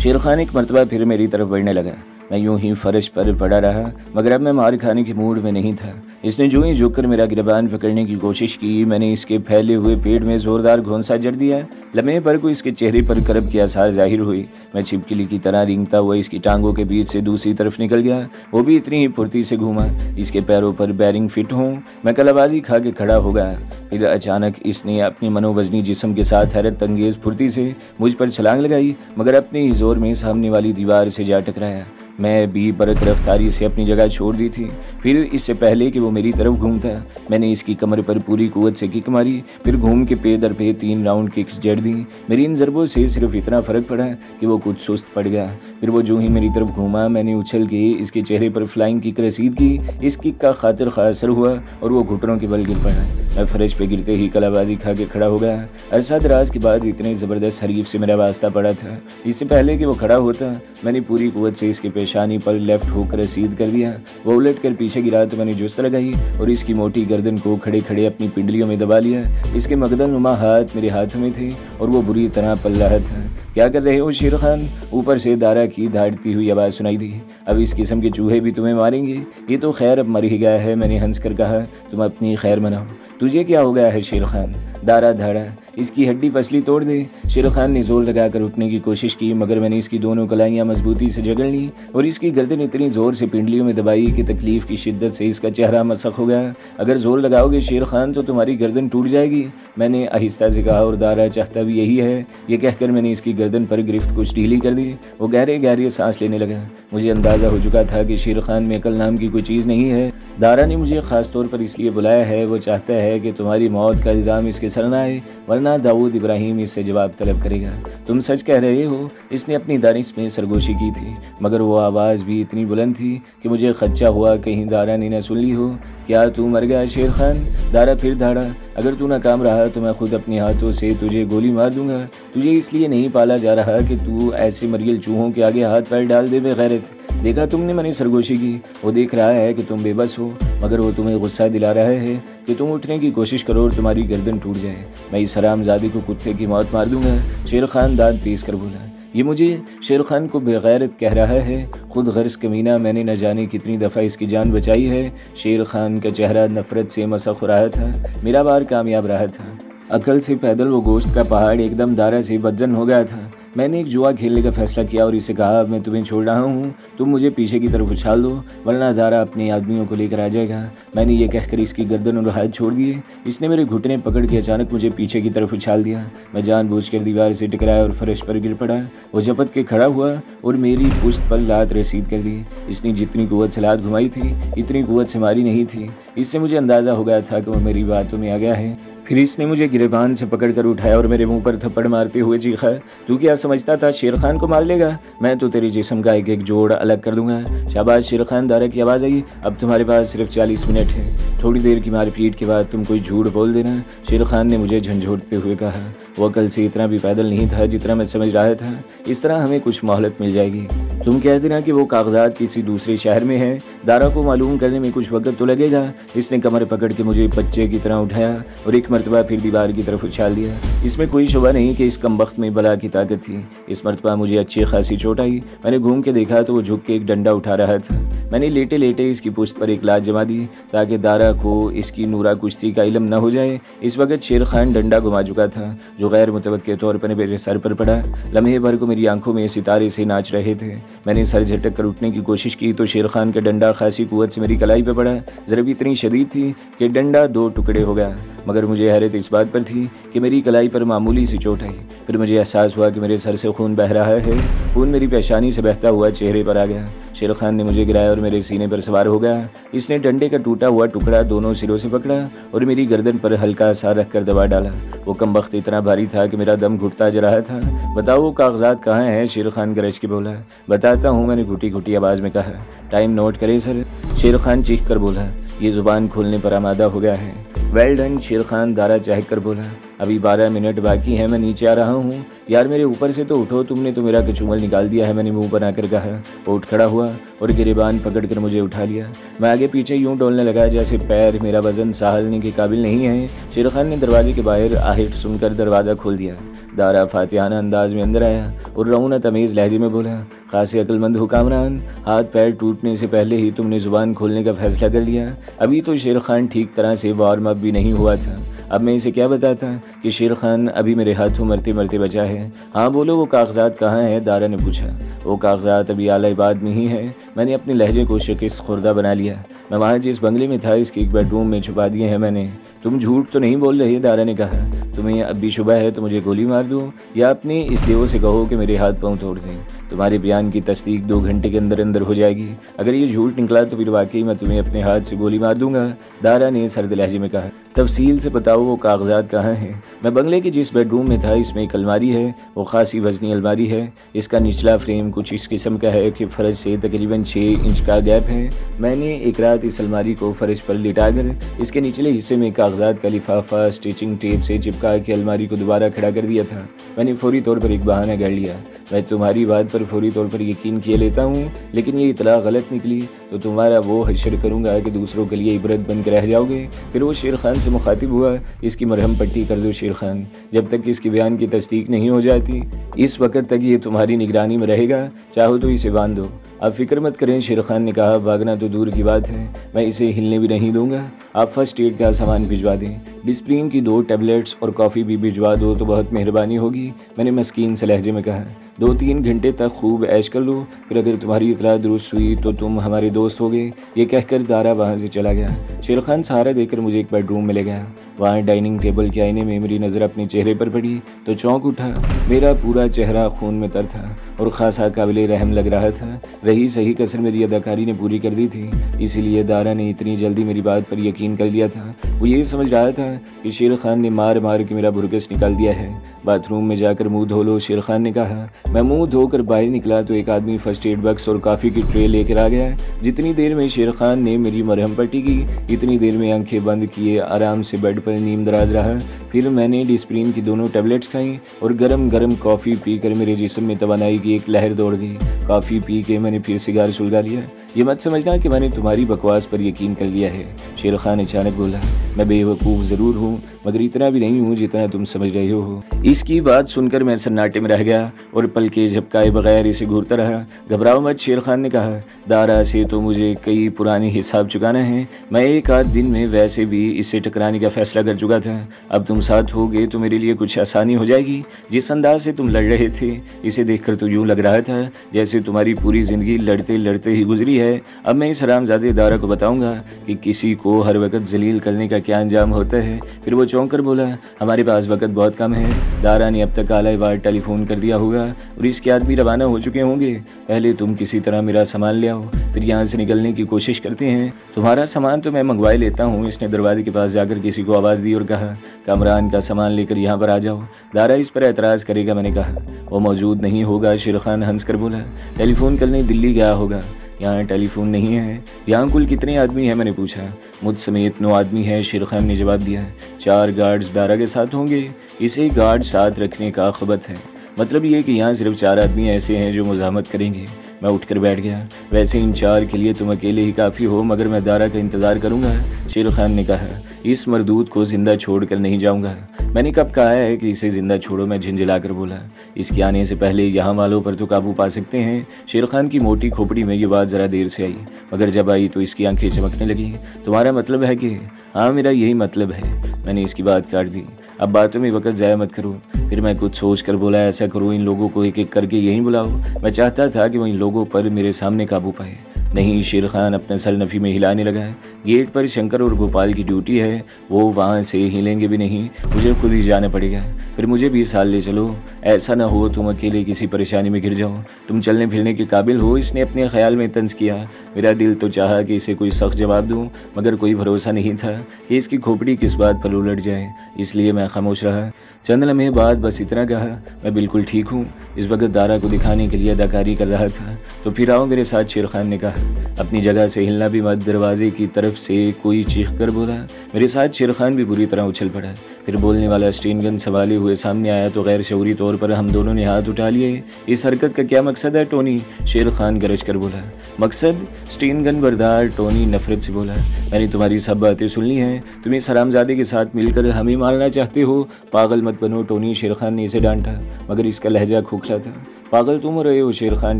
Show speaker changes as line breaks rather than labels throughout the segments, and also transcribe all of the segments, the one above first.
शेर खान एक मरतबा फिर मेरी तरफ बढ़ने लगा। मैं यूं ही फर्श पर पड़ा रहा, मगर अब मैं मार खाने के मूड में नहीं था। इसने जो ही झुककर मेरा गिरबान पकड़ने की कोशिश की, मैंने इसके फैले हुए पेट में ज़ोरदार घोंसा जड़ दिया। लम्हे भर को इसके चेहरे पर करब के आसार जाहिर हुए। मैं छिपकली की तरह रेंगता हुआ इसकी टांगों के बीच से दूसरी तरफ निकल गया। वो भी इतनी ही फुर्ती से घूमा, इसके पैरों पर बैरिंग फिट हों। मैं कलाबाजी खा के खड़ा हो गया। फिर अचानक इसने अपनी मनोवजनी जिस्म के साथ हैरत अंगेज़ फुर्ती से मुझ पर छलांग लगाई, मगर अपने ही जोर में सामने वाली दीवार से जा टकराया। मैं भी बरक रफ्तारी से अपनी जगह छोड़ दी थी। फिर इससे पहले कि वो मेरी तरफ घूमता, मैंने इसकी कमर पर पूरी कुव्वत से किक मारी। फिर घूम के पे दर पे 3 राउंड किक्स जड़ दी। मेरी इन ज़रबों से सिर्फ इतना फ़र्क पड़ा कि वो कुछ सुस्त पड़ गया। फिर वो जो ही मेरी तरफ घूमा, मैंने उछल के इसके चेहरे पर फ्लाइंग किक रसीद की। इस किक का खातिर खा असर हुआ और वो घुटनों के बल गिर पड़ा। मैं फर्श पे गिरते ही कलाबाजी खा के खड़ा हो गया। अरसा दराज के बाद इतने ज़बरदस्त हरीफ से मेरा वास्ता पड़ा था। इससे पहले कि वो खड़ा होता, मैंने पूरी कुव्वत से इसके पेशानी पर लेफ्ट हुक रसीद कर दिया। वो उलट कर पीछे गिरा तो मैंने जुस्त लगाई और इसकी मोटी गर्दन को खड़े खड़े अपनी पिंडलियों में दबा लिया। इसके मगदल नुमा हाथ मेरे हाथों में थे और वो बुरी तरह पल रहा था। क्या कर रहे हो शेर खान? ऊपर से दारा की धाड़ती हुई आवाज़ सुनाई दी। अब इस किस्म के चूहे भी तुम्हें मारेंगे? ये तो खैर अब मर ही गया है, मैंने हंस कर कहा। तुम अपनी खैर मनाओ। तुझे क्या हो गया है शेर खान? दारा धाड़ा, इसकी हड्डी पसली तोड़ दे। शेर खान ने जोर लगाकर उठने की कोशिश की, मगर मैंने इसकी दोनों कलाइयाँ मजबूती से जकड़ ली और इसकी गर्दन इतनी ज़ोर से पिंडलियों में दबाई कि तकलीफ़ की शिद्दत से इसका चेहरा मसख हो गया। अगर ज़ोर लगाओगे शेर खान तो तुम्हारी गर्दन टूट जाएगी, मैंने आहिस्ता से कहा, और दारा चाहता भी यही है। ये कहकर मैंने इसकी गर्दन पर गिरफ्त कुछ ढीली कर दी। वो गहरे गहरे सांस लेने लगा। मुझे अंदाज़ा हो चुका था कि शेर खान में अकल नाम की कोई चीज़ नहीं है। दारा ने मुझे ख़ास तौर पर इसलिए बुलाया है, वो चाहता है कि तुम्हारी मौत का इल्ज़ाम इसके सर न आए, वरना दाऊद इब्राहिम इससे जवाब तलब करेगा। तुम सच कह रहे हो? इसने अपनी दानिश में सरगोशी की थी, मगर वो आवाज़ भी इतनी बुलंद थी कि मुझे खदशा हुआ कहीं दारा ने न सुन ली हो। क्या तू मर गया शेर खान? दारा फिर धाड़ा, अगर तू नाकाम रहा तो मैं खुद अपने हाथों से तुझे गोली मार दूंगा। तुझे इसलिए नहीं पाला जा रहा कि तू ऐसे मरियल चूहों के आगे हाथ पैर डाल दे बेगैरत। देखा तुमने मैंने सरगोशी की? वो देख रहा है कि तुम बेबस हो, मगर वो तुम्हें गुस्सा दिला रहा है कि तुम उठने की कोशिश करो और तुम्हारी गर्दन टूट जाए। मैं इस हरामजादे को कुत्ते की मौत मार दूंगा। शेर खान दांत पीस कर बोला। ये मुझे शेर खान को बेगैरत कह रहा है? खुद गर्ज कमीना, मैंने न जाने कितनी दफ़ा इसकी जान बचाई है। शेर खान का चेहरा नफरत से मसख हो रहा था। मेरा वार कामयाब रहा था। अकल से पैदल वो गोश्त का पहाड़ एकदम दारा से बदजन हो गया था। मैंने एक जुआ खेलने का फैसला किया और इसे कहा, मैं तुम्हें छोड़ रहा हूँ, तुम मुझे पीछे की तरफ उछाल दो, वरना दारा अपने आदमियों को लेकर आ जाएगा। मैंने ये कहकर इसकी गर्दन और हाथ छोड़ दिए। इसने मेरे घुटने पकड़ के अचानक मुझे पीछे की तरफ उछाल दिया। मैं जानबूझकर दीवार से टकराया और फर्श पर गिर पड़ा। वो झपट के खड़ा हुआ और मेरी पुश्त पर लात रसीद कर दी। इसने जितनी कुव्वत से लात घुमाई थी, इतनी कुव्वत से मारी नहीं थी। इससे मुझे अंदाज़ा हो गया था कि वो मेरी बातों में आ गया है। फिर इसने मुझे गिरेबान से पकड़कर उठाया और मेरे मुंह पर थप्पड़ मारते हुए चीखा, तू क्या समझता था शेर खान को मार लेगा? मैं तो तेरे जिस्म का एक एक जोड़ अलग कर दूंगा। शाबाश शेर खान, दारा की आवाज़ आई। अब तुम्हारे पास सिर्फ 40 मिनट है। थोड़ी देर की मारपीट के बाद तुम कोई झूठ बोल देना, शेर खान ने मुझे झंझोड़ते हुए कहा। वो कल से इतना भी पैदल नहीं था जितना मैं समझ रहा था। इस तरह हमें कुछ मोहलत मिल जाएगी। तुम कह देना कि वो कागजात किसी दूसरे शहर में है। दारा को मालूम करने में कुछ वक्त तो लगेगा। इसने कमर पकड़ के मुझे बच्चे की तरह उठाया और एक मरतबा फिर दीवार की तरफ उछाल दिया। इसमें कोई शुबा नहीं कि इस कमबख्त में बला की ताकत थी। इस मरतबा मुझे अच्छी खासी चोट आई। मैंने घूम के देखा तो वो झुक के एक डंडा उठा रहा था। मैंने लेटे लेटे इसकी पुश्त पर एक लात जमा दी ताकि दारा को इसकी नूरा कुश्ती का इल्म न हो जाए। इस वक्त शेर खान डंडा घुमा चुका था, जो गैर मुतवक्के तौर पर मेरे सर पर पड़ा। लम्हे भर को मेरी आंखों में सितारे से नाच रहे थे। मैंने सर झटक कर उठने की कोशिश की तो शेर खान का डंडा खासी कुव्वत से मेरी कलाई पर पड़ा। ज़रब इतनी शदीद थी कि डंडा 2 टुकड़े हो गया, मगर मुझे हैरत इस बात पर थी कि मेरी कलाई पर मामूली सी चोट आई। फिर मुझे एहसास हुआ कि मेरे सर से खून बह रहा है। खून मेरी पेशानी से बहता हुआ चेहरे पर आ गया। शेर खान ने मुझे गिराया और मेरे सीने पर सवार हो गया। इसने डंडे का टूटा हुआ टुकड़ा दोनों सिरों से पकड़ा और मेरी गर्दन पर हल्का सा रख कर दबा डाला। वो कमबख्त इतना भारी था कि मेरा दम घुटता जा रहा था। बताओ वो कागजात कहाँ हैं? शेर खान गरज के बोला। बताता हूँ, मैंने घुटी घुटी आवाज़ में कहा। टाइम नोट करे सर, शेर खान चीख कर बोला। ये ज़ुबान खोलने पर आमादा हो गया है। वेल डन शेर खान, दारा चहक कर बोला। अभी 12 मिनट बाकी हैं, मैं नीचे आ रहा हूँ। यार मेरे ऊपर से तो उठो, तुमने तो मेरा कचूमल निकाल दिया है, मैंने मुंह बनाकर कहा। वो उठ खड़ा हुआ और गिरेबान पकड़कर मुझे उठा लिया। मैं आगे पीछे यूं डोलने लगा जैसे पैर मेरा वजन सहालने के काबिल नहीं है। शेर खान ने दरवाजे के बाहर आहट सुनकर दरवाज़ा खोल दिया। दारा फातिहाना अंदाज में अंदर आया और रऊना तमीज़ लहजे में बोला, खासे अक्लमंद हो कामरान, हाथ पैर टूटने से पहले ही तुमने ज़ुबान खोलने का फैसला कर लिया। अभी तो शेर खान ठीक तरह से वार्म अप भी नहीं हुआ था। अब मैं इसे क्या बताता कि शेर खान अभी मेरे हाथों मरते मरते बचा है। हाँ बोलो, वो कागजात कहाँ हैं? दारा ने पूछा। वो कागजात अभी आला-ए-बाद में ही हैं। मैंने अपने लहजे को शिकस्त खुर्दा बना लिया। मैं वहाँ जिस बंगले में था इसके एक बेडरूम में छुपा दिए हैं मैंने। तुम झूठ तो नहीं बोल रहे? दारा ने कहा। तुम्हें अब भी शुबह है तो मुझे गोली मार दूँ या अपने इस देव से कहो कि मेरे हाथ पाँव तोड़ दें। तुम्हारे बयान की तस्दीक 2 घंटे के अंदर अंदर हो जाएगी। अगर ये झूठ निकला तो फिर वाकई मैं तुम्हें अपने हाथ से गोली मार दूंगा। दारा ने सर्द लहजे में कहा। तफसील से बताओ वो कागजात कहाँ हैं? मैं बंगले के जिस बेडरूम में था इसमें एक अलमारी है, वो खासी वजनी अलमारी है। इसका निचला फ्रेम कुछ इस किस्म का है कि फ़र्श से तकरीबन 6 इंच का गैप है। मैंने एक रात इस अलमारी को फ़र्श पर लिटाकर इसके निचले हिस्से में कागजात का लिफाफा स्टिचिंग टेप से चिपका के अलमारी को दोबारा खड़ा कर दिया था। मैंने फौरी तौर पर एक बहाना कर लिया। मैं तुम्हारी बात पर फौरी तौर पर यकीन किए लेता हूँ, लेकिन ये इतला गलत निकली तो तुम्हारा वो हशर करूँगा कि दूसरों के लिए इबरत बन कर रह जाओगे। फिर वो शेर खान से मुखातिब हुआ, इसकी मरहम पट्टी कर दो शेर खान, जब तक इसके बयान की तस्दीक नहीं हो जाती इस वक्त तक ये तुम्हारी निगरानी में रहेगा, चाहो तो इसे बांध दो। आप फिक्र मत करें, शेर खान ने कहा। भागना तो दूर की बात है, मैं इसे हिलने भी नहीं दूंगा। आप फर्स्ट एड का सामान भिजवा दें, डिस्प्रिन की 2 टैबलेट्स और कॉफ़ी भी भिजवा दो तो बहुत मेहरबानी होगी, मैंने मस्कीन से लहजे में कहा। 2-3 घंटे तक खूब ऐश कर लो, फिर अगर तुम्हारी इतला दुरुस्त हुई तो तुम हमारे दोस्त होगे। ये कहकर दारा वहाँ से चला गया। शेर खान सहारा देकर मुझे एक बेडरूम में ले गया। वहाँ डाइनिंग टेबल के आईने में मेरी नज़र अपने चेहरे पर पड़ी तो चौंक उठा। मेरा पूरा चेहरा खून में तर था और खासा काबिल रहम लग रहा था। रही सही कसर मेरी अदाकारी ने पूरी कर दी थी, इसीलिए दारा ने इतनी जल्दी मेरी बात पर यकीन कर लिया था। वो ये समझ रहा था कि शेर खान ने मार मार के मेरा बुरकस निकाल दिया है। बाथरूम में जाकर मुंह धो लो, शेर खान ने कहा। मैं मुंह धोकर बाहर निकला तो एक आदमी फर्स्ट एड बॉक्स और काफ़ी की ट्रे लेकर आ गया। जितनी देर में शेर खान ने मेरी मरहम पट्टी की इतनी देर में आंखें बंद किए आराम से बेड पर नीम दराज रहा। फिर मैंने डिस्प्रिन की 2 टैबलेट्स खाई और गरम गरम कॉफ़ी पीकर मेरे जिस्म में तवानाई की एक लहर दौड़ गई। कॉफ़ी पी के मैंने फिर सिगार सुलगा लिया। ये मत समझना कि मैंने तुम्हारी बकवास पर यकीन कर लिया है, शेर खान अचानक बोला। मैं बेवकूफ़ ज़रूर हूँ मगर इतना भी नहीं हूँ जितना तुम समझ रहे हो। इसकी बात सुनकर मैं सन्नाटे में रह गया और पलके झपकाए बगैर इसे घूरता रहा। घबराओ मत, शेर खान ने कहा। दारा से तो मुझे कई पुराने हिसाब चुकाना है। मैं एक आध दिन में वैसे भी इससे टकराने का फैसला कर चुका था। अब तुम साथ होगे तो मेरे लिए कुछ आसानी हो जाएगी। जिस अंदाज से तुम लड़ रहे थे इसे देखकर तो यूँ लग रहा था जैसे तुम्हारी पूरी ज़िंदगी लड़ते लड़ते ही गुजरी है। अब मैं इस हरामज़ादे दारा को बताऊंगा कि किसी को हर वक्त जलील करने का क्या अंजाम होता है। फिर वो चौंक कर बोला, हमारे पास वक्त बहुत कम है। दारा ने अब तक आला-ए-बाद टेलीफोन कर दिया होगा और इसके आदमी रवाना हो चुके होंगे। पहले तुम किसी तरह मेरा सामान ले आओ, फिर यहाँ से निकलने की कोशिश करते हैं। तुम्हारा सामान तो मैं मंगवा लेता हूँ। इसने दरवाजे के पास जाकर किसी को आवाज़ दी और कहा, कामरान का सामान लेकर यहाँ पर आ जाओ। दारा इस पर एतराज़ करेगा, मैंने कहा। वो मौजूद नहीं होगा, शेर खान हंस कर बोला। टेलीफोन करने दिल्ली गया होगा। यहाँ टेलीफोन नहीं है। यहाँ कुल कितने आदमी हैं, मैंने पूछा। मुझ समेत 9 आदमी हैं, शेर खान ने जवाब दिया। 4 गार्ड्स दारा के साथ होंगे। इसे गार्ड साथ रखने का खबत है, मतलब ये कि यहाँ सिर्फ 4 आदमी ऐसे हैं जो मुज़ाहमत करेंगे। मैं उठकर बैठ गया। वैसे इन 4 के लिए तुम अकेले ही काफ़ी हो, मगर मैं दारा का इंतज़ार करूँगा, शेर खान ने कहा। इस मरदूद को ज़िंदा छोड़ कर नहीं जाऊँगा। मैंने कब कहा है कि इसे ज़िंदा छोड़ो, मैं झिंझलाकर बोला। इसके आने से पहले यहाँ वालों पर तो काबू पा सकते हैं। शेर खान की मोटी खोपड़ी में ये बात ज़रा देर से आई, मगर जब आई तो इसकी आंखें चमकने लगी। तुम्हारा मतलब है कि? हाँ, मेरा यही मतलब है। मैंने इसकी बात काट दी। अब बातों में वक्त ज़ाया मत करो। फिर मैं कुछ सोच कर बोला, ऐसा करो, इन लोगों को एक एक करके यहीं बुलाओ। मैं चाहता था कि वो इन लोगों पर मेरे सामने काबू पाए। नहीं, शेर खान अपने सर नफ़ी में हिलाने लगा। गेट पर शंकर और गोपाल की ड्यूटी है, वो वहाँ से हिलेंगे भी नहीं, मुझे खुद ही जाना पड़ेगा। फिर मुझे भी साथ ले चलो, ऐसा ना हो तुम अकेले किसी परेशानी में गिर जाओ। तुम चलने फिरने के काबिल हो। इसने अपने ख्याल में तंज किया। मेरा दिल तो चाहा कि इसे कोई सख्त जवाब दूँ, मगर कोई भरोसा नहीं था कि इसकी खोपड़ी किस बात पर उलट जाए, इसलिए मैं खामोश रहा। चंद लम्हे बाद बस इतना कहा, मैं बिल्कुल ठीक हूँ। इस वक्त दारा को दिखाने के लिए अदाकारी कर रहा था। तो फिर आओ मेरे साथ, शेर खान ने कहा। अपनी जगह से हिलना भी मत। दरवाजे की तरफ से कोई चीख कर बोला। मेरे साथ शेर खान भी बुरी तरह उछल पड़ा। फिर बोलने वाला स्टेन गन संभाले हुए सामने आया तो गैर शऊरी तौर पर हम दोनों ने हाथ उठा लिए। इस हरकत का क्या मकसद है टोनी? शेर खान गरज कर बोला। मकसद? स्टेन गन बरदार टोनी नफरत से बोला। मैंने तुम्हारी सब बातें सुन ली हैं। तुम इस हरामजादे के साथ मिलकर हमें मारना चाहते हो। पागल मत बनो टोनी, शेर खान ने इसे डांटा, मगर इसका लहजा खोखला था। पागल तुम रहे हो, शेर खान,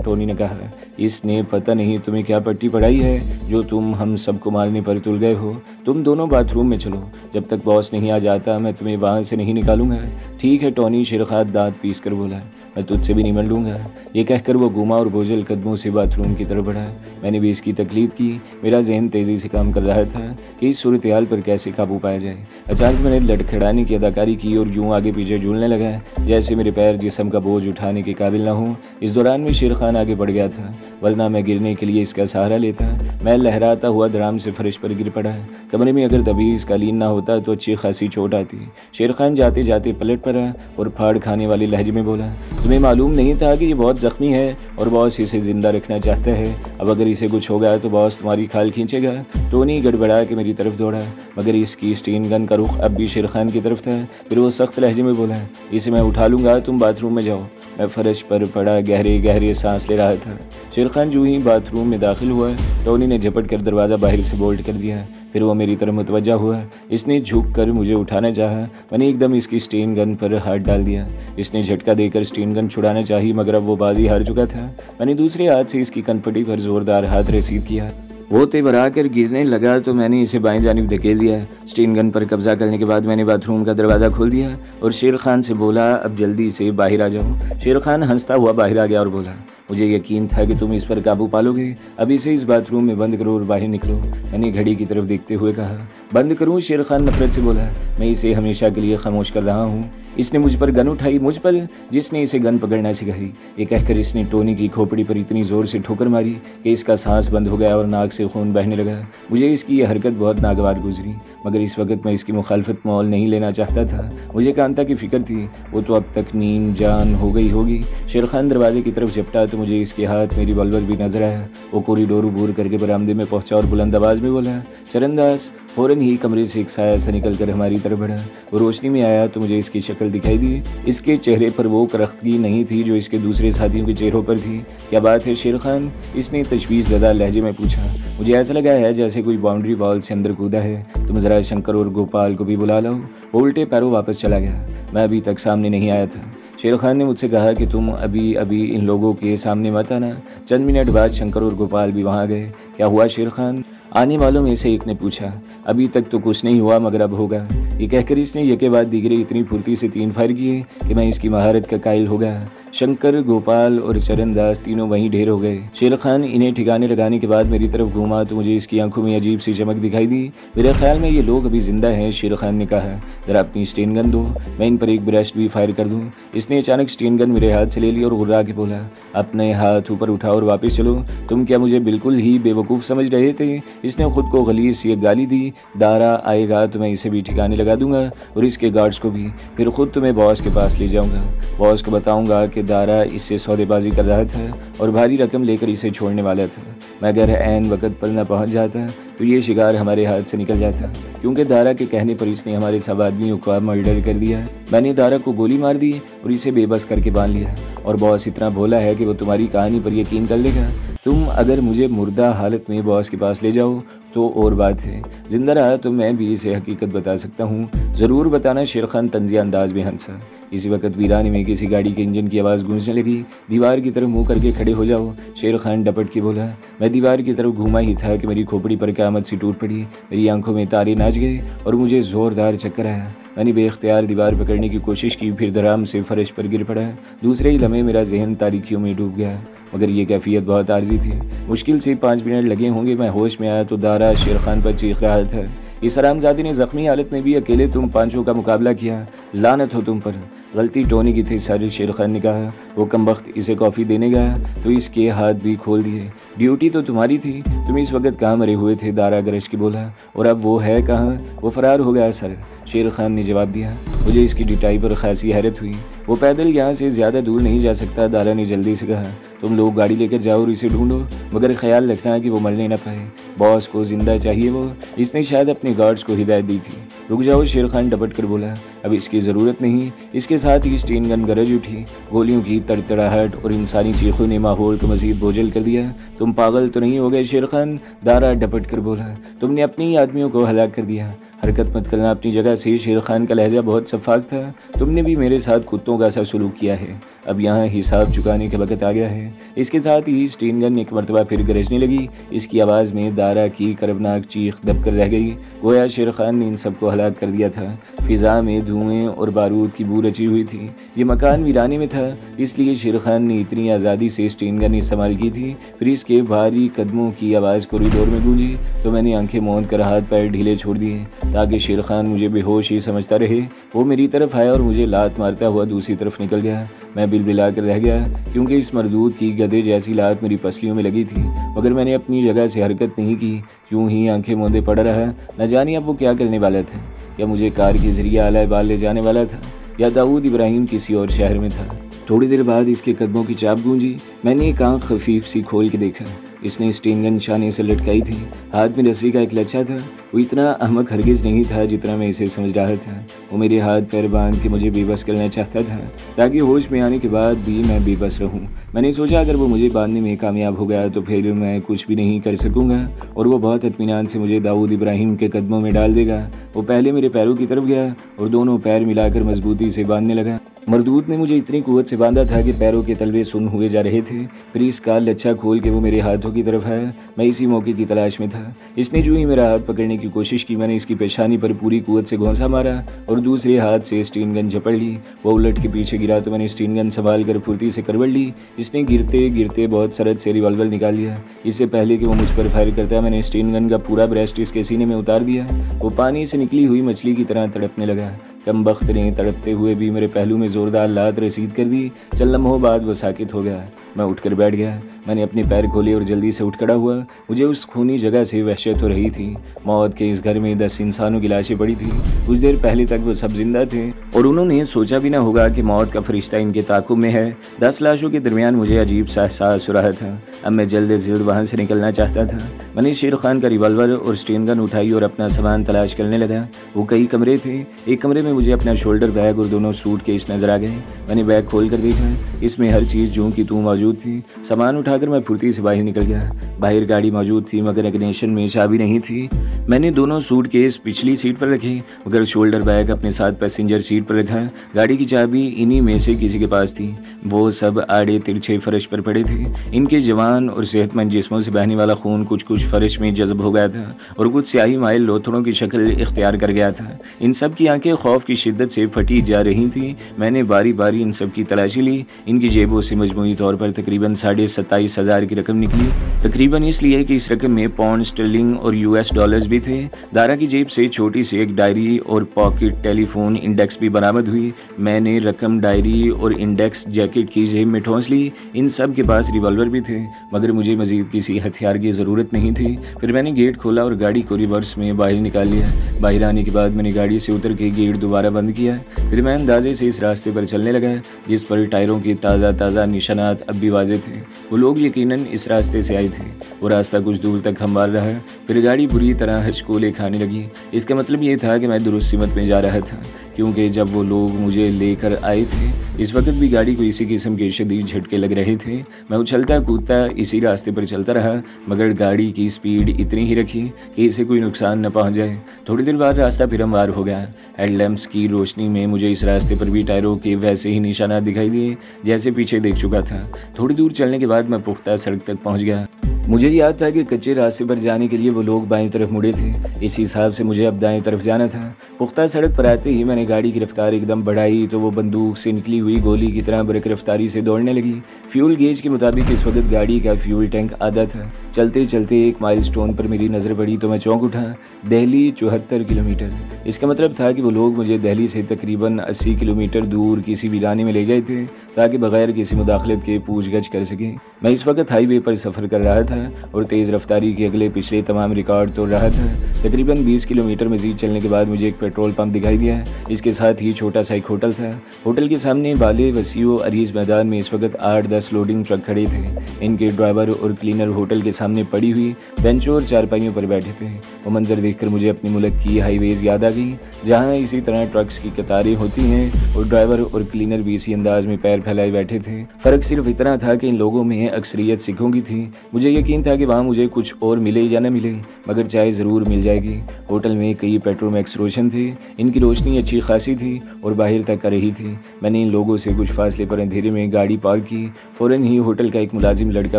टोनी ने कहा। इसने पता नहीं तुम्हें क्या पट्टी पढ़ाई है जो तुम हम सबको मारने पर तुल गए हो। तुम दोनों बाथरूम में चलो, जब तक बॉस नहीं आ जाता मैं तुम्हें वहाँ से नहीं निकालूंगा। ठीक है टोनी, शेर खान दांत पीस कर बोला। मैं तुझसे भी नहीं मिल लूँगा। ये कहकर वो घूमा और बोझल कदमों से बाथरूम की तरफ बढ़ा। मैंने भी इसकी तकलीद की। मेरा जहन तेज़ी से काम कर रहा था कि इस सूरत हाल पर कैसे काबू पाया जाए। अचानक मैंने लड़खड़ाने की अदाकारी की और यूँ आगे पीछे झूलने लगा जैसे मेरे पैर जिस्म का बोझ उठाने के काबिल ना हो। इस दौरान में शेर खान आगे बढ़ गया था, वरना मैं गिरने के लिए इसका सहारा लेता। मैं लहराता हुआ धड़ाम से फर्श पर गिर पड़ा। कमरे में अगर तबीज़ कालीन ना होता तो अच्छी खासी चोट आती। शेर खान जाते जाते पलट पड़ा और फाड़ खाने वाले लहजे में बोला, तुम्हें मालूम नहीं था कि ये बहुत ज़ख्मी है और बॉस इसे ज़िंदा रखना चाहता है। अब अगर इसे कुछ हो गया तो बॉस तुम्हारी खाल खींचेगा। टोनी गड़बड़ा के मेरी तरफ दौड़ा, मगर इसकी स्टेन गन का रुख अब भी शेर खान की तरफ था। फिर वो सख्त लहजे में बोला, इसे मैं उठा लूँगा, तुम बाथरूम में जाओ। मैं फर्श पर पड़ा गहरे गहरे सांस ले रहा था। शेर खान जो ही बाथरूम में दाखिल हुआ, टोनी ने झपट कर दरवाज़ा बाहर से बोल्ट कर दिया। फिर वो मेरी तरफ मुतवज्जा हुआ। इसने झुक कर मुझे उठाना चाहा। मैंने एकदम इसकी स्टेन गन पर हाथ डाल दिया। इसने झटका देकर स्टेन गन छुड़ाना चाही, मगर अब वो बाजी हार चुका था। मैंने दूसरे हाथ से इसकी कनपटी पर जोरदार हाथ रसीद किया। वो तेवरा कर गिरने लगा तो मैंने इसे बाएं जानिब धकेल दिया। स्टेन गन पर कब्जा करने के बाद मैंने बाथरूम का दरवाज़ा खोल दिया और शेर खान से बोला, अब जल्दी से बाहर आ जाओ। शेर खान हंसता हुआ बाहर आ गया और बोला, मुझे यकीन था कि तुम इस पर काबू पालोगे। अब इसे इस बाथरूम में बंद करो और बाहर निकलो। मैंने घड़ी की तरफ देखते हुए कहा। बंद करूं? शेर खान नफरत से बोला। मैं इसे हमेशा के लिए खामोश कर रहा हूँ। इसने मुझ पर गन उठाई, मुझ पर जिसने इसे गन पकड़ना सिखाई। ये कहकर इसने टोनी की खोपड़ी पर इतनी ज़ोर से ठोकर मारी कि इसका सांस बंद हो गया और नाक से खून बहने लगा। मुझे इसकी यह हरकत बहुत नागवार गुजरी, मगर इस वक्त मैं इसकी मुखालफत मोल नहीं लेना चाहता था। मुझे कांता की फिक्र थी, वो तो अब तक नीम जान हो गई होगी। शेर खान दरवाजे की तरफ झपटा तो मुझे इसके हाथ में रिवॉल्वर भी नजर आया। वो कॉरिडोर उबूर करके बरामदे में पहुंचा और बुलंद आवाज में बोला, चरणदास। फौरन ही कमरे से एक साया सा निकल कर हमारी तरफ बढ़ा। वो रोशनी में आया तो मुझे इसकी शक्ल दिखाई दी। इसके चेहरे पर वो करख्तगी नहीं थी जो इसके दूसरे साथियों के चेहरों पर थी। क्या बात है शेर खान? इसने तशवीश ज़दा लहजे में पूछा। मुझे ऐसा लगा है जैसे कोई बाउंड्री वॉल से अंदर कूदा है। तुम ज़रा शंकर और गोपाल को भी बुला लो। वो उल्टे पैरों वापस चला गया। मैं अभी तक सामने नहीं आया था। शेर खान ने मुझसे कहा कि तुम अभी अभी इन लोगों के सामने मत आना। चंद मिनट बाद शंकर और गोपाल भी वहाँ गए। क्या हुआ शेर खान? आने वालों में से एक ने पूछा। अभी तक तो कुछ नहीं हुआ, मगर अब होगा। ये कहकर इसने एक के बाद दीगरे इतनी फुर्ती से 3 फायर किए कि मैं इसकी महारत का कायल हो गया। शंकर, गोपाल और चरणदास तीनों वहीं ढेर हो गए। शेर खान इन्हें ठिकाने लगाने के बाद मेरी तरफ घूमा तो मुझे इसकी आंखों में अजीब सी चमक दिखाई दी। मेरे ख्याल में ये लोग अभी जिंदा हैं। शेर खान ने कहा, जरा अपनी स्टेन गन दो, मैं इन पर एक ब्रस्ट भी फायर कर दूं। इसने अचानक स्टेन गन मेरे हाथ से ले ली और गुर्रा के बोला, अपने हाथ ऊपर उठाओ और वापस चलो। तुम क्या मुझे बिल्कुल ही बेवकूफ़ समझ रहे थे? इसने खुद को गलीज सी गाली दी। दारा आएगा तो मैं इसे भी ठिकाने लगा दूंगा और इसके गार्ड्स को भी। फिर खुद तुम्हें बॉस के पास ले जाऊंगा। बॉस को बताऊंगा कि दारा इससे सौदेबाजी कर रहा था और भारी रकम लेकर इसे छोड़ने वाला था। मैं अगर ऐन वक्त पर न पहुंच जाता तो ये शिकार हमारे हाथ से निकल जाता, क्योंकि दारा के कहने पर इसने हमारे सब आदमियों का मर्डर कर दिया। मैंने दारा को गोली मार दी और इसे बेबस करके बांध लिया। और बॉस इतना भोला है कि वो तुम्हारी कहानी पर यकीन कर लेगा। तुम अगर मुझे मुर्दा हालत में बॉस के पास ले जाओ तो और बात है, जिंदा रहा तो मैं भी इसे हकीकत बता सकता हूँ। ज़रूर बताना। शेर खान तंजिया अंदाज में हंसा। इसी वक्त वीराने में किसी गाड़ी के इंजन की आवाज़ गूंजने लगी। दीवार की तरफ मुँह करके खड़े हो जाओ। शेर खान डपट के बोला। मैं दीवार की तरफ घूमा ही था कि मेरी खोपड़ी पर क़यामत सी टूट पड़ी। मेरी आंखों में तारे नाच गए और मुझे ज़ोरदार चक्कर आया। मैंने बेख्तियार दीवार पकड़ने की कोशिश की, फिर धड़ाम से फर्श पर गिर पड़ा। दूसरे ही लम्हे मेरा जहन तारीखियों में डूब गया, मगर ये कैफियत बहुत आर्जी थी। मुश्किल से 5 मिनट लगे होंगे। मैं होश में आया तो दारा शेर खान पर चीख रहा था, इस हरामजादी ने ज़ख्मी हालत में भी अकेले तुम 5 का मुकाबला किया। लानत हो तुम पर। गलती टोनी की थी सारी। शेर खान ने कहा। वो कमबख्त इसे कॉफ़ी देने गया तो इसके हाथ भी खोल दिए। ड्यूटी तो तुम्हारी थी, तुम इस वक्त कहाँ मरे हुए थे? दारा गरज की बोला। और अब वो है कहाँ? वो फरार हो गया सर, शेर खान ने जवाब दिया। मुझे इसकी डिटाई पर खासी हैरत हुई। वो पैदल यहाँ से ज़्यादा दूर नहीं जा सकता। दारा ने जल्दी से कहा, तुम लोग गाड़ी लेकर जाओ और इसे ढूंढो, मगर ख्याल रखना कि वो मरने न पाए। बॉस को जिंदा चाहिए वो। इसने शायद अपने गार्ड्स को हिदायत दी थी। रुक जाओ, शेर खान डपट कर बोला, अब इसकी ज़रूरत नहीं। इसके साथ ही स्टेन गन गरज उठी। गोलियों की तड़तड़ाहट और इंसानी चीखों ने माहौल को मजीद बोझल कर दिया। तुम पागल तो नहीं हो गए शेर खान? दारा डपट कर बोला, तुमने अपने ही आदमियों को हलाक कर दिया। हरकत मत करना अपनी जगह से। शेर खान का लहजा बहुत सफाक था। तुमने भी मेरे साथ कुत्तों का सा सलूक किया है। अब यहाँ हिसाब चुकाने का वक्त आ गया है। इसके साथ ही स्टेन गन एक मरतबा फिर गरजने लगी। इसकी आवाज़ में दारा की करबनाक चीख दब कर रह गई। गोया शेर खान ने इन सबको हलाक कर दिया था। फिजा में धुएं और बारूद की बू रची हुई थी। ये मकान वीराने में था, इसलिए शेर खान ने इतनी आज़ादी से स्टेन गन इस्तेमाल की थी। फिर इसके भारी कदमों की आवाज़ कॉरिडोर में गूंजी तो मैंने आंखें मूंद कर हाथ पैर ढीले छोड़ दिए ताकि शेर खान मुझे बेहोश ही समझता रहे। वो मेरी तरफ आया और मुझे लात मारता हुआ दूसरी तरफ निकल गया। मैं बिलबिला कर रह गया क्योंकि इस मरदूद की गधे जैसी लात मेरी पसलियों में लगी थी, मगर मैंने अपनी जगह से हरकत नहीं की। यूं ही आंखें मूंदे पड़ा रहा। न जाने अब वो क्या करने वाला था। क्या मुझे कार के जरिए आला बाल ले जाने वाला था या दाऊद इब्राहिम किसी और शहर में था? थोड़ी देर बाद इसके कदमों की चाप गूंजी। मैंने एक आंख खफीफ सी खोल के देखा। इसने स्टेन गन निशाने से लटकाई थी। हाथ में रस्सी का एक लच्छा था। वो इतना अहमक हरगिज़ नहीं था जितना मैं इसे समझ रहा था। वो मेरे हाथ पैर बांध के मुझे बेबस करना चाहता था ताकि होश में आने के बाद भी मैं बेबस रहूं। मैंने सोचा अगर वो मुझे बांधने में कामयाब हो गया तो फिर मैं कुछ भी नहीं कर सकूंगा और वो बहुत इत्मीनान से मुझे दाऊद इब्राहिम के कदमों में डाल देगा। वो पहले मेरे पैरों की तरफ गया और दोनों पैर मिलाकर मजबूती से बांधने लगा। मरदूद ने मुझे इतनी कुव्वत से बांधा था कि पैरों के तलवे सुन्न हुए जा रहे थे। फिर इसका लच्छा खोल के वो मेरे हाथों की तरफ आया। मैं इसी मौके की तलाश में था। इसने जो ही मेरा हाथ पकड़ने की कोशिश की, मैंने इसकी पेशानी पर पूरी कुव्वत से घोंसा मारा और दूसरे हाथ से स्टेन गन झपड़ ली। वो उलट के पीछे गिरा तो मैंने स्टेन गन संभाल कर फुर्ती से करवट ली। इसने गिरते गिरते बहुत सरद से रिवॉल्वर निकाल लिया। इससे पहले कि वो मुझ पर फायर करता, मैंने स्टेन गन का पूरा ब्रेस्ट इसके सीने में उतार दिया। वो पानी से निकली हुई मछली की तरह तड़पने लगा। कमबख्त ने तड़पते हुए भी मेरे पहलू में ज़ोरदार लात रसीद कर दी। चंद लम्हों बाद वो साकित हो गया। मैं उठकर बैठ गया। मैंने अपने पैर खोले और जल्दी से उठ खड़ा हुआ। मुझे उस खूनी जगह से वहशत हो रही थी। मौत के इस घर में 10 इंसानों की लाशें पड़ी थी। कुछ देर पहले तक वो सब जिंदा थे और उन्होंने सोचा भी ना होगा कि मौत का फरिश्ता इनके ताक़ुब में है। 10 लाशों के दरमियान मुझे अजीब सा एहसास हो रहा था। अब मैं जल्द से जल्द वहाँ से निकलना चाहता था। मैंने शेर खान का रिवॉल्वर और स्टेन गन उठाई और अपना सामान तलाश करने लगा। वो कई कमरे थे। एक कमरे में मुझे अपना शोल्डर बैग और दोनों सूटकेस नजर आ गए। मैंने बैग खोल कर देखा। इसमें हर चीज़ जूं की तूं मौजूद थी। सामान उठाकर मैं फुर्ती से बाहर निकल गया। बाहर गाड़ी मौजूद थी मगर इग्निशन में चाबी नहीं थी। मैंने दोनों सूटकेस पिछली सीट पर रखे मगर शोल्डर बैग अपने साथ पैसेंजर सीट पर रखा। गाड़ी की चाबी इन्हीं में से किसी के पास थी। वो सब आड़े तिरछे फर्श पर पड़े थे। इनके जवान और सेहतमंद जिस्मों से बहने वाला खून कुछ कुछ फर्श में जज्ब हो गया था और कुछ स्याही माइल लोथड़ों की शक्ल इख्तियार कर गया था। इन सब की आंखें खौफ की शिद्दत से फटी जा रही थी। मैंने बारी बारी इन सब की तलाशी ली। इनकी जेबों से मजमूई तौर पर तकरीबन 27,500 की रकम निकली। तकरीबन इसलिए कि इस रकम में पाउंड स्टर्लिंग और US डॉलर्स भी थे। दारा की जेब से छोटी सी एक डायरी और पॉकेट टेलीफोन इंडेक्स भी बरामद हुई। मैंने रकम, डायरी और इंडेक्स जैकेट की जेब में ठोंस ली। इन सब के पास रिवॉल्वर भी थे मगर मुझे मजीद किसी हथियार की ज़रूरत नहीं थी। फिर मैंने गेट खोला और गाड़ी को रिवर्स में बाहर निकाल लिया। बाहर आने के बाद मैंने गाड़ी से उतर के गेट दोबारा बंद किया। फिर मैं अंदाजे से इस रास्ते पर चलने लगा जिस पर टायरों के ताज़ा निशानात अब भी वाज़े थे। वो लोग यकीनन इस रास्ते से आए थे। वो रास्ता कुछ दूर तक हमवार रहा। फिर गाड़ी बुरी तरह हचकोले खाने लगी। इसका मतलब ये था कि मैं दुरुस्त सिमत में जा रहा था क्योंकि जब वो लोग मुझे लेकर आए थे इस वक्त भी गाड़ी को इसी किस्म के शदीद झटके लग रहे थे। मैं उछलता कूदता इसी रास्ते पर चलता रहा मगर गाड़ी की स्पीड इतनी ही रखी कि इसे कोई नुकसान न पहुंच जाए। थोड़ी देर बाद रास्ता फिर हमवार हो गया। हेडलैम्प्स की रोशनी में मुझे इस रास्ते पर भी टायरों के वैसे ही निशानात दिखाई दिए जैसे पीछे देख चुका था। थोड़ी दूर चलने के बाद मैं पुख्ता सड़क तक पहुंच गया। मुझे याद था कि कच्चे रास्ते पर जाने के लिए वो लोग बाएं तरफ मुड़े थे। इस हिसाब से मुझे अब दाएं तरफ जाना था। पुख्ता सड़क पर आते ही मैंने गाड़ी की रफ्तार एकदम बढ़ाई तो वो बंदूक से निकली हुई गोली की तरह बरक रफ्तारी से दौड़ने लगी। फ्यूल गेज के मुताबिक इस वक्त गाड़ी का फ्यूल टैंक आधा था। चलते चलते एक माइलस्टोन पर मेरी नज़र पड़ी तो मैं चौंक उठा। दिल्ली 74 किलोमीटर। इसका मतलब था कि वो लोग मुझे दिल्ली से तकरीबन 80 किलोमीटर दूर किसी वीराने में ले गए थे ताकि बगैर किसी मुदाखलत के पूछ गछ कर सकें। मैं इस वक्त हाईवे पर सफ़र कर रहा था। था और तेज़ रफ्तारी के अगले पिछले तमाम रिकॉर्ड तोड़ रहा था। तकरीबन 20 किलोमीटर मज़ीद चलने के बाद मुझे एक पेट्रोल पंप दिखाई दिया। इसके साथ ही छोटा सा एक होटल था। होटल के सामने वाले वसीओ अरीज मैदान में इस वक्त 8-10 लोडिंग ट्रक खड़े थे। इनके ड्राइवर और क्लीनर होटल के सामने पड़ी हुई बेंचों और चारपाइयों पर बैठे थे। वो मंजर देखकर मुझे अपने मुल्क की हाईवेज़ याद आ गई, जहाँ इसी तरह ट्रक्स की कतारें होती हैं और ड्राइवर और क्लीनर भी इसी अंदाज में पैर फैलाए बैठे थे। फ़र्क सिर्फ इतना था कि इन लोगों में अक्सरियत सिखों की थी। मुझे यकीन था कि वहाँ मुझे कुछ और मिले या न मिले, मगर चाय ज़रूर मिल जाएगी। होटल में कई पेट्रोमैक्स रोशन थे। इनकी रोशनी अच्छी खासी थी और बाहर तक आ रही थी। मैंने इन लोगों से कुछ फासले पर अंधेरे में गाड़ी पार्क की। फ़ौरन ही होटल का एक मुलाजिम लड़का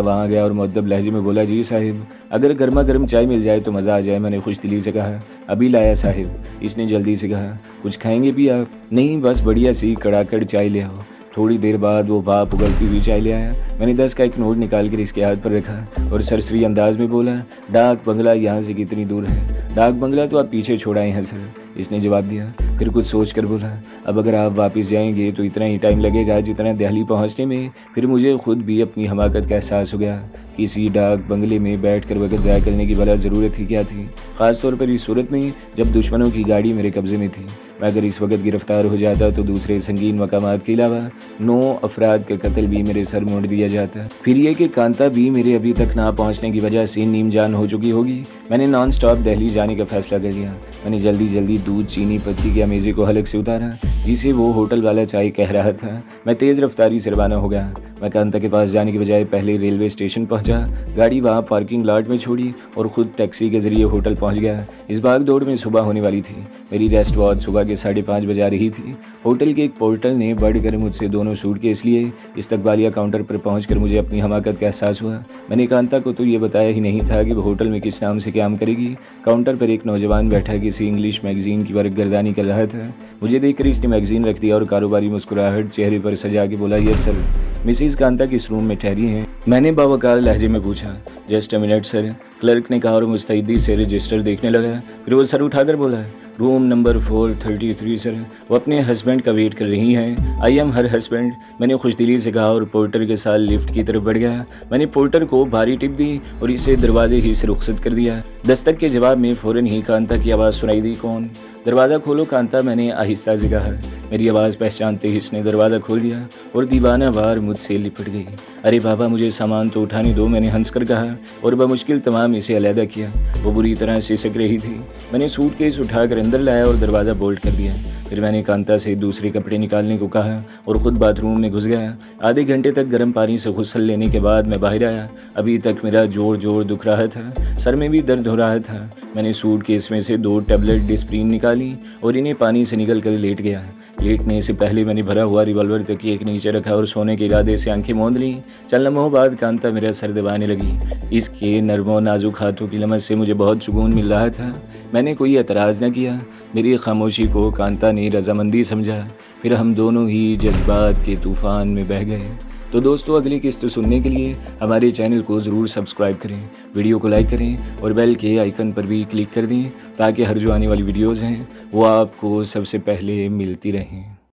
वहाँ गया और मुअद्दब लहजे में बोला, जी साहिब, अगर गर्मा गर्म चाय मिल जाए तो मज़ा आ जाए। मैंने खुश दिली से कहा, अभी लाया साहिब। इसने जल्दी से कहा, कुछ खाएंगे भी आप? नहीं, बस बढ़िया सी कड़ाकड़ चाय ले आओ। थोड़ी देर बाद वो भाप उगलती हुई चाय ले आया। मैंने 10 का एक नोट निकाल कर इसके हाथ पर रखा और सरसरी अंदाज में बोला, डाक बंगला यहाँ से कितनी दूर है? डाक बंगला तो आप पीछे छोड़ आए हैं सर, इसने जवाब दिया। फिर कुछ सोच कर बोला, अब अगर आप वापस जाएंगे तो इतना ही टाइम लगेगा जितना दिल्ली पहुंचने में। फिर मुझे खुद भी अपनी हमाकत का एहसास हो गया। किसी डाक बंगले में बैठकर वक्त ज़ाया करने की भला ज़रूरत ही क्या थी, ख़ासतौर पर इस सूरत में जब दुश्मनों की गाड़ी मेरे कब्ज़े में थी। मैं अगर इस वक्त गिरफ्तार हो जाता तो दूसरे संगीन मकामात के अलावा 9 अफराद का कत्ल भी मेरे सर मोड़ दिया जाता। फिर ये कि कांता भी मेरे अभी तक ना पहुंचने की वजह से नीम जान हो चुकी होगी। मैंने नॉन स्टॉप दिल्ली जाने का फैसला कर लिया। मैंने जल्दी जल्दी दूध, चीनी, पत्ती के अमेज़े को हलक से उतारा जिसे वो होटल वाला चाय कह रहा था। मैं तेज़ रफ्तारी से रवाना हो गया। मैं कांता के पास जाने के बजाय पहले रेलवे स्टेशन पहुंचा, गाड़ी वहाँ पार्किंग लॉट में छोड़ी और ख़ुद टैक्सी के ज़रिए होटल पहुंच गया। इस भाग दौड़ में सुबह होने वाली थी। मेरी रेस्ट वॉच सुबह के 5:30 बजे आ रही थी। होटल के एक पोर्टर ने बढ़कर मुझसे दोनों सूटकेस लिए। इस्तकबालिया काउंटर पर पहुंचकर मुझे अपनी हमाकत का एहसास हुआ। मैंने कांता को तो ये बताया ही नहीं था कि वो होटल में किस नाम से काम करेगी। काउंटर पर एक नौजवान बैठा किसी इंग्लिश मैगजीन की वर्कगर्दानी कर रहा था। मुझे देखकर इसने मैगजीन रख दिया और कारोबारी मुस्कुराहट चेहरे पर सजा के बोला, यस सर, मिसिज कांता किस रूम में ठहरी हैं? मैंने बावकार लहजे में पूछा। Just a minute sir, clerk ने कहा और मुस्तैदी से रजिस्टर देखने लगा। फिर वो सर उठाकर बोला, रूम नंबर 433 सर, वो अपने हस्बैंड का वेट कर रही हैं। आई एम हर हस्बैंड, मैंने खुशदिली से कहा और पोर्टर के साथ लिफ्ट की तरफ बढ़ गया। मैंने पोर्टर को भारी टिप दी और इसे दरवाजे ही से रुखसत कर दिया। दस्तक के जवाब में फ़ौरन ही कांता की आवाज़ सुनाई दी, कौन? दरवाज़ा खोलो कांता, मैंने आहिस्ता से कहा। मेरी आवाज़ पहचानते ही इसने दरवाज़ा खोल दिया और दीवाना वार मुझसे लिपट गई। अरे बाबा, मुझे सामान तो उठाने दो, मैंने हंस कर कहा और बमुश्किल तमाम इसे अलहदा किया। वो बुरी तरह सिसक रही थी। मैंने सूटकेस उठाकर अंदर लाया और दरवाज़ा बोल्ट कर दिया। फिर मैंने कांता से दूसरे कपड़े निकालने को कहा और ख़ुद बाथरूम में घुस गया। आधे घंटे तक गर्म पानी से गुस्ल लेने के बाद मैं बाहर आया। अभी तक मेरा जोर दुख रहा था, सर में भी दर्द हो रहा था। मैंने सूटकेस में से 2 टैबलेट डिस्प्रिन निकाली और इन्हें पानी से निकल कर लेट गया। लेटने से पहले मैंने भरा हुआ रिवॉल्वर तकिए के नीचे रखा और सोने के इरादे से आंखें मूंद लीं। चंद लम्हों बाद कांता मेरा सर दबाने लगी। इसके नर्मों नाजुक हाथों की लमस से मुझे बहुत सुकून मिल रहा था। मैंने कोई एतराज़ न किया। मेरी खामोशी को कांता ने रजामंदी समझा। फिर हम दोनों ही जज्बात के तूफ़ान में बह गए। तो दोस्तों, अगली किस्त सुनने के लिए हमारे चैनल को ज़रूर सब्सक्राइब करें, वीडियो को लाइक करें और बेल के आइकन पर भी क्लिक कर दें ताकि हर जो आने वाली वीडियोज़ हैं वो आपको सबसे पहले मिलती रहें।